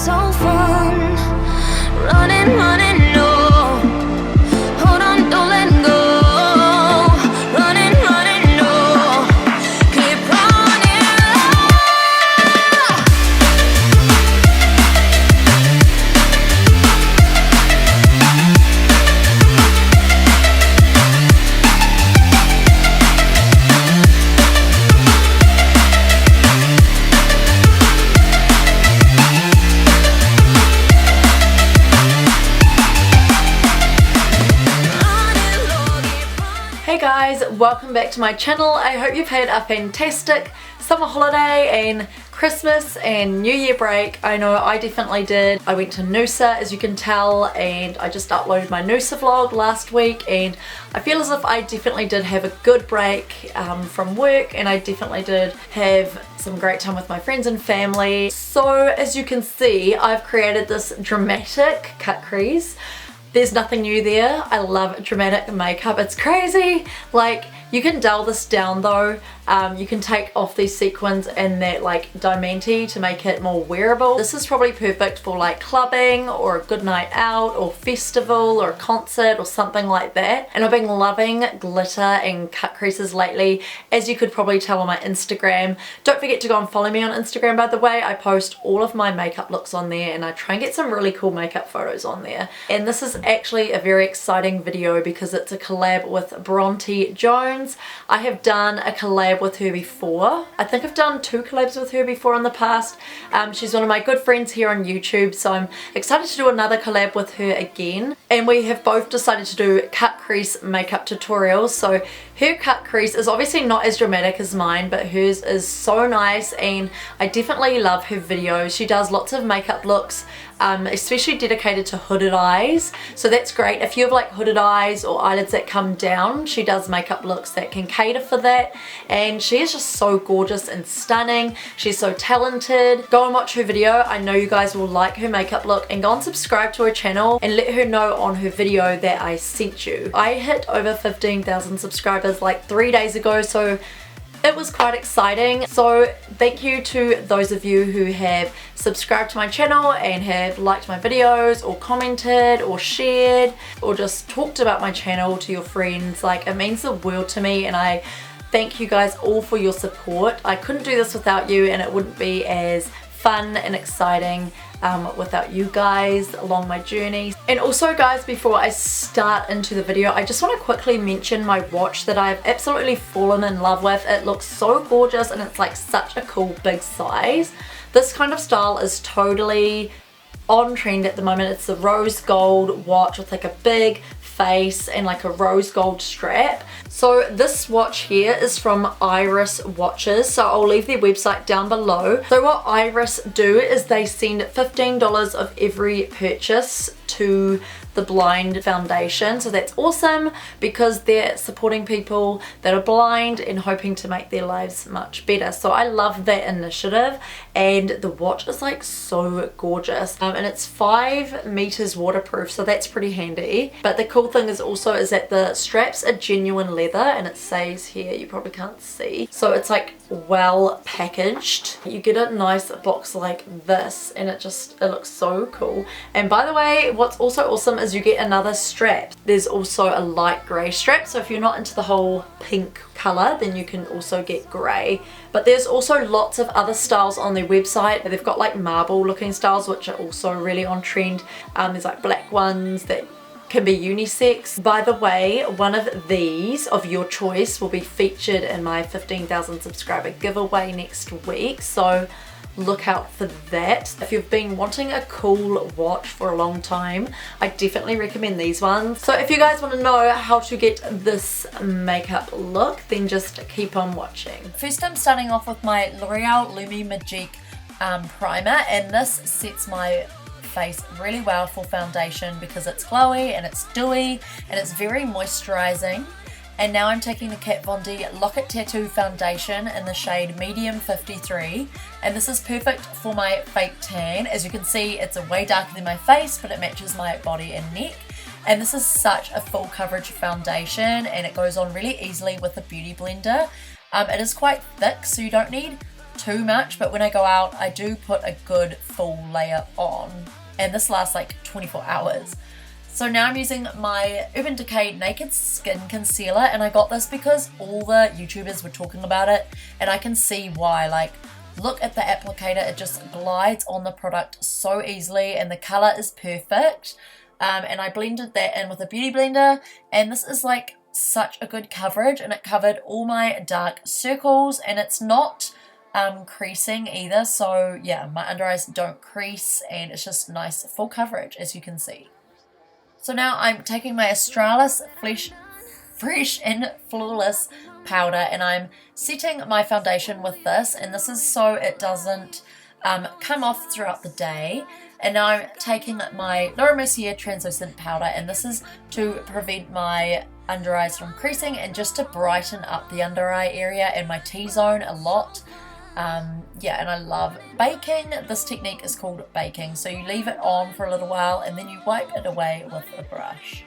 so fun. Running, running, no. Hold on, don't let go. Running, running, no. Keep running. Hey guys, welcome back to my channel. I hope you've had a fantastic summer holiday and Christmas and New Year break. I know I definitely did. I went to Noosa, as you can tell, and I just uploaded my Noosa vlog last week, and I feel as if I definitely did have a good break from work, and I definitely did have some great time with my friends and family. So as you can see, I've created this dramatic cut crease. There's nothing new there. I love dramatic makeup. It's crazy. Like, you can dull this down though. You can take off these sequins and that like diamante to make it more wearable. This is probably perfect for like clubbing or a good night out or festival or a concert or something like that. And I've been loving glitter and cut creases lately, as you could probably tell on my Instagram. Don't forget to go and follow me on Instagram, by the way. I post all of my makeup looks on there and I try and get some really cool makeup photos on there. And this is actually a very exciting video because it's a collab with Bronte Jones. I have done a collab with her before. I think I've done 2 collabs with her before in the past. She's one of my good friends here on YouTube, so I'm excited to do another collab with her again. And we have both decided to do cut crease makeup tutorials. So her cut crease is obviously not as dramatic as mine, but hers is so nice and I definitely love her videos. She does lots of makeup looks, especially dedicated to hooded eyes, so that's great. If you have like hooded eyes or eyelids that come down, she does makeup looks that can cater for that, and she is just so gorgeous and stunning. She's so talented. Go and watch her video. I know you guys will like her makeup look, and go and subscribe to her channel and let her know on her video that I sent you. I hit over 15,000 subscribers like 3 days ago, so it was quite exciting. So thank you to those of you who have subscribed to my channel and have liked my videos or commented or shared or just talked about my channel to your friends. Like, it means the world to me, and I thank you guys all for your support. I couldn't do this without you, and it wouldn't be as fun and exciting without you guys along my journey. And also guys, before I start into the video, I just want to quickly mention my watch that I've absolutely fallen in love with. It looks so gorgeous and it's like such a cool big size. This kind of style is totally on trend at the moment. It's the rose gold watch with like a big face and like a rose gold strap. So this watch here is from Eiris watches, so I'll leave their website down below. So what Eiris do is they send $15 of every purchase to the blind foundation. So that's awesome because they're supporting people that are blind and hoping to make their lives much better. So I love that initiative, and the watch is like so gorgeous, and it's 5 meters waterproof, so that's pretty handy. But the cool thing is also is that the straps are genuine leather, and it says here, you probably can't see, so it's like well packaged. You get a nice box like this and it looks so cool. And by the way, what's also awesome is you get another strap. There's also a light grey strap, so if you're not into the whole pink colour, then you can also get grey. But there's also lots of other styles on their website. They've got like marble looking styles, which are also really on trend. There's like black ones that can be unisex. By the way, one of these of your choice will be featured in my 15,000 subscriber giveaway next week, so look out for that. If you've been wanting a cool watch for a long time, I definitely recommend these ones. So if you guys want to know how to get this makeup look, then just keep on watching. First, I'm starting off with my L'Oreal Lumi Magique primer, and this sets my face really well for foundation because it's glowy and it's dewy and it's very moisturizing. And now I'm taking the Kat Von D Locket Tattoo foundation in the shade Medium 53, and this is perfect for my fake tan. As you can see, it's way darker than my face, but it matches my body and neck. And this is such a full coverage foundation, and it goes on really easily with a beauty blender. It is quite thick, so you don't need too much, but when I go out, I do put a good full layer on, and this lasts like 24 hours. So now I'm using my Urban Decay Naked Skin Concealer, and I got this because all the YouTubers were talking about it, and I can see why. Like, look at the applicator, it just glides on the product so easily, and the color is perfect. And I blended that in with a beauty blender, and this is like such a good coverage, and it covered all my dark circles, and it's not creasing either. So yeah, my under eyes don't crease, and it's just nice full coverage, as you can see. So now I'm taking my Australis Fresh and Flawless powder, and I'm setting my foundation with this, and this is so it doesn't come off throughout the day. And now I'm taking my Mercier translucent powder, and this is to prevent my under eyes from creasing and just to brighten up the under eye area and my T-zone a lot. Yeah, and I love baking. This technique is called baking. So you leave it on for a little while and then you wipe it away with a brush.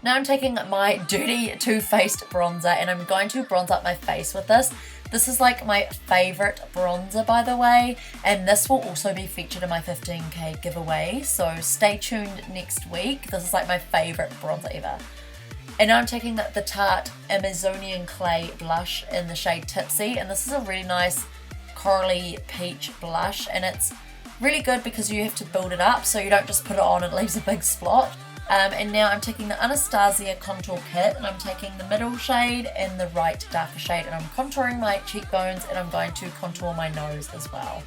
Now I'm taking my dirty Too Faced bronzer, and I'm going to bronze up my face with this. This is like my favorite bronzer, by the way, and this will also be featured in my 15k giveaway, so stay tuned next week. This is like my favorite bronzer ever. And now I'm taking the Tarte Amazonian Clay blush in the shade Tipsy, and this is a really nice corally peach blush, and it's really good because you have to build it up, so you don't just put it on and it leaves a big splot. And now I'm taking the Anastasia contour kit, and I'm taking the middle shade and the right darker shade, and I'm contouring my cheekbones, and I'm going to contour my nose as well.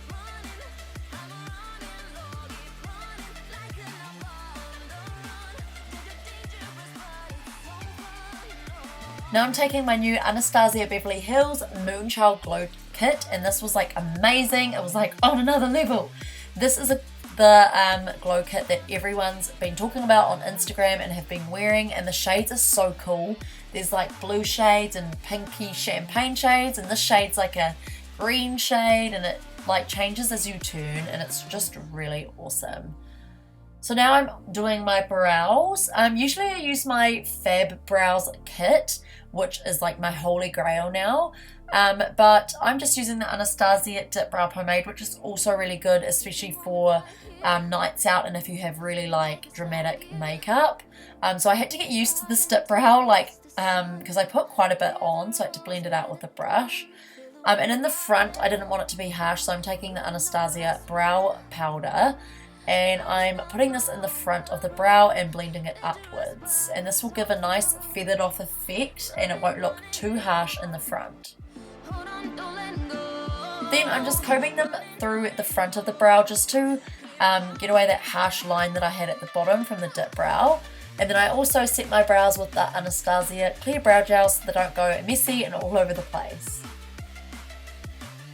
Now I'm taking my new Anastasia Beverly Hills Moonchild Glow Kit, and this was like amazing. It was like on another level. This is the glow kit that everyone's been talking about on Instagram and have been wearing, and the shades are so cool. There's like blue shades and pinky champagne shades, and this shade's like a green shade, and it like changes as you turn, and it's just really awesome. So now I'm doing my brows. Usually I use my Fab Brows kit, which is like my holy grail now. But I'm just using the Anastasia Dip Brow Pomade, which is also really good, especially for nights out and if you have really like dramatic makeup. So I had to get used to this dip brow, like because I put quite a bit on, so I had to blend it out with a brush. And in the front, I didn't want it to be harsh, so I'm taking the Anastasia Brow Powder, and I'm putting this in the front of the brow and blending it upwards. And this will give a nice feathered off effect, and it won't look too harsh in the front. Then I'm just combing them through the front of the brow just to get away that harsh line that I had at the bottom from the dip brow. And then I also set my brows with the Anastasia clear brow gels so they don't go messy and all over the place.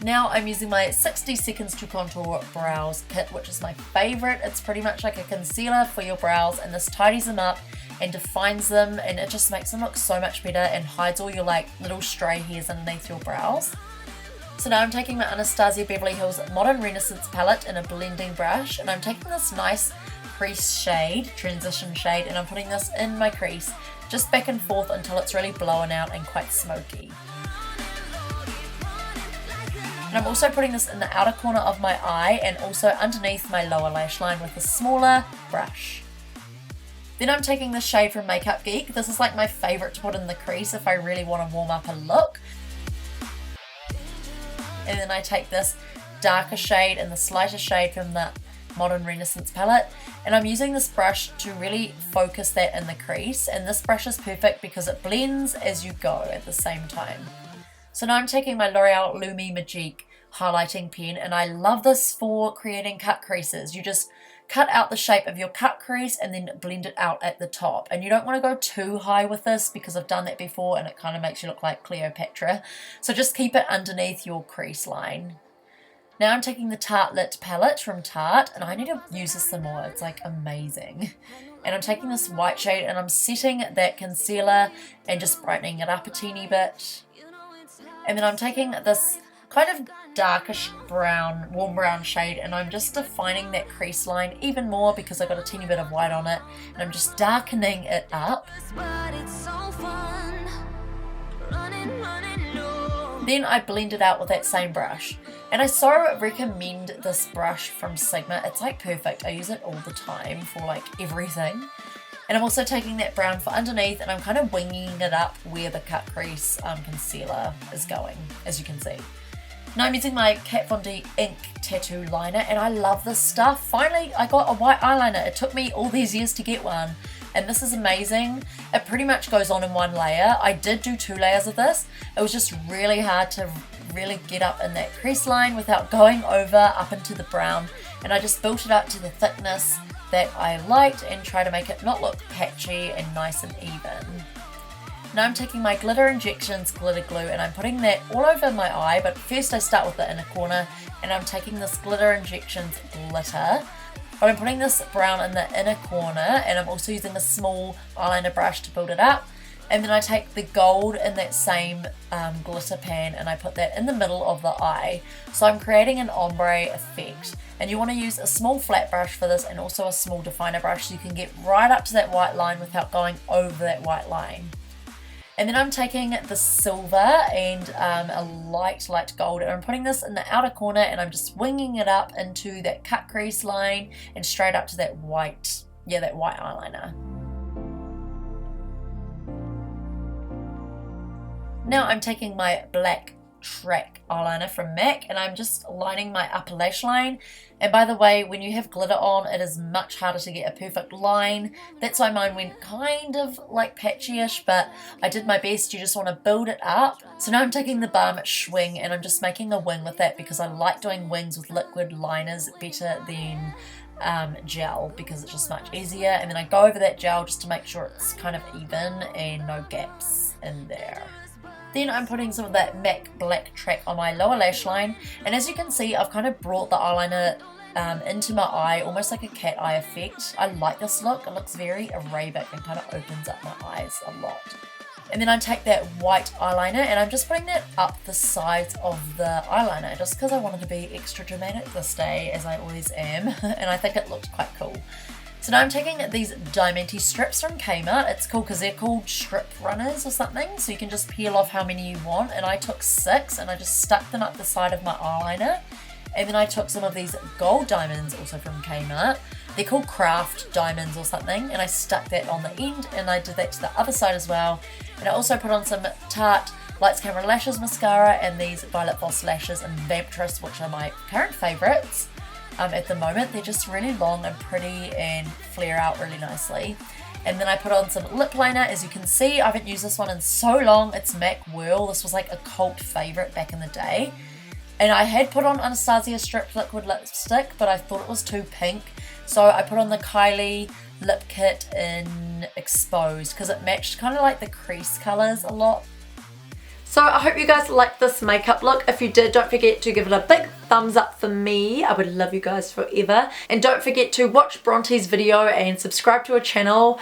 Now I'm using my 60 Seconds to Contour Brows kit, which is my favorite. It's pretty much like a concealer for your brows, and this tidies them up and defines them, and it just makes them look so much better and hides all your like little stray hairs underneath your brows. So now I'm taking my Anastasia Beverly Hills Modern Renaissance palette in a blending brush, and I'm taking this nice crease shade, transition shade, and I'm putting this in my crease just back and forth until it's really blown out and quite smoky. And I'm also putting this in the outer corner of my eye and also underneath my lower lash line with a smaller brush. Then I'm taking the shade from Makeup Geek. This is like my favorite to put in the crease if I really want to warm up a look. And then I take this darker shade and the slighter shade from the Modern Renaissance palette, and I'm using this brush to really focus that in the crease, and this brush is perfect because it blends as you go at the same time. So now I'm taking my L'Oreal Lumi Magique highlighting pen, and I love this for creating cut creases. You just cut out the shape of your cut crease and then blend it out at the top. And you don't want to go too high with this because I've done that before and it kind of makes you look like Cleopatra. So just keep it underneath your crease line. Now I'm taking the Tarte Lit palette from Tarte, and I need to use this some more. It's like amazing. And I'm taking this white shade and I'm setting that concealer and just brightening it up a teeny bit. And then I'm taking this kind of darkish brown, warm brown shade, and I'm just defining that crease line even more because I got a teeny bit of white on it, and I'm just darkening it up. Then I blend it out with that same brush. And I so recommend this brush from Sigma. It's like perfect. I use it all the time for like everything. And I'm also taking that brown for underneath and I'm kind of winging it up where the cut crease concealer is going, as you can see. Now I'm using my Kat Von D ink tattoo liner and I love this stuff. Finally, I got a white eyeliner. It took me all these years to get one. And this is amazing. It pretty much goes on in one layer. I did do 2 layers of this. It was just really hard to really get up in that crease line without going over up into the brown. And I just built it up to the thickness that I liked and try to make it not look patchy and nice and even. Now I'm taking my Glitter Injections glitter glue and I'm putting that all over my eye, but first I start with the inner corner and I'm taking this Glitter Injections glitter, but I'm putting this brown in the inner corner and I'm also using a small eyeliner brush to build it up. And then I take the gold in that same glitter pan and I put that in the middle of the eye. So I'm creating an ombre effect. And you want to use a small flat brush for this and also a small definer brush so you can get right up to that white line without going over that white line. And then I'm taking the silver and a light gold and I'm putting this in the outer corner and I'm just winging it up into that cut crease line and straight up to that white, that white eyeliner. Now I'm taking my black track eyeliner from MAC and I'm just lining my upper lash line. And by the way, when you have glitter on, it is much harder to get a perfect line. That's why mine went kind of like patchy-ish, but I did my best. You just want to build it up. So now I'm taking the Balm Schwing and I'm just making a wing with that because I like doing wings with liquid liners better than gel because it's just much easier. And then I go over that gel just to make sure it's kind of even and no gaps in there. Then I'm putting some of that MAC black track on my lower lash line, and as you can see I've kind of brought the eyeliner into my eye, almost like a cat eye effect. I like this look. It looks very Arabic and kind of opens up my eyes a lot. And then I take that white eyeliner and I'm just putting that up the sides of the eyeliner just because I wanted to be extra dramatic this day, as I always am, and I think it looked quite cool. So now I'm taking these Diamante strips from Kmart. It's cool because they're called strip runners or something, so you can just peel off how many you want, and I took 6 and I just stuck them up the side of my eyeliner. And then I took some of these gold diamonds also from Kmart. They're called craft diamonds or something, and I stuck that on the end and I did that to the other side as well. And I also put on some Tarte Lights Camera Lashes mascara and these Violet Voss lashes in Vamptress, which are my current favourites. At the moment, they're just really long and pretty and flare out really nicely. And then I put on some lip liner. As you can see, I haven't used this one in so long. It's MAC Whirl. This was like a cult favourite back in the day. And I had put on Anastasia Stripped Liquid Lipstick, but I thought it was too pink. So I put on the Kylie Lip Kit in Exposed because it matched kind of like the crease colours a lot. So I hope you guys liked this makeup look. If you did, don't forget to give it a big thumbs up for me. I would love you guys forever. And don't forget to watch Bronte's video and subscribe to her channel.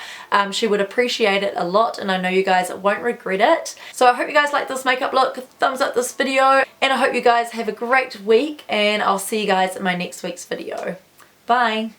She would appreciate it a lot and I know you guys won't regret it. So I hope you guys liked this makeup look. Thumbs up this video and I hope you guys have a great week and I'll see you guys in my next week's video. Bye.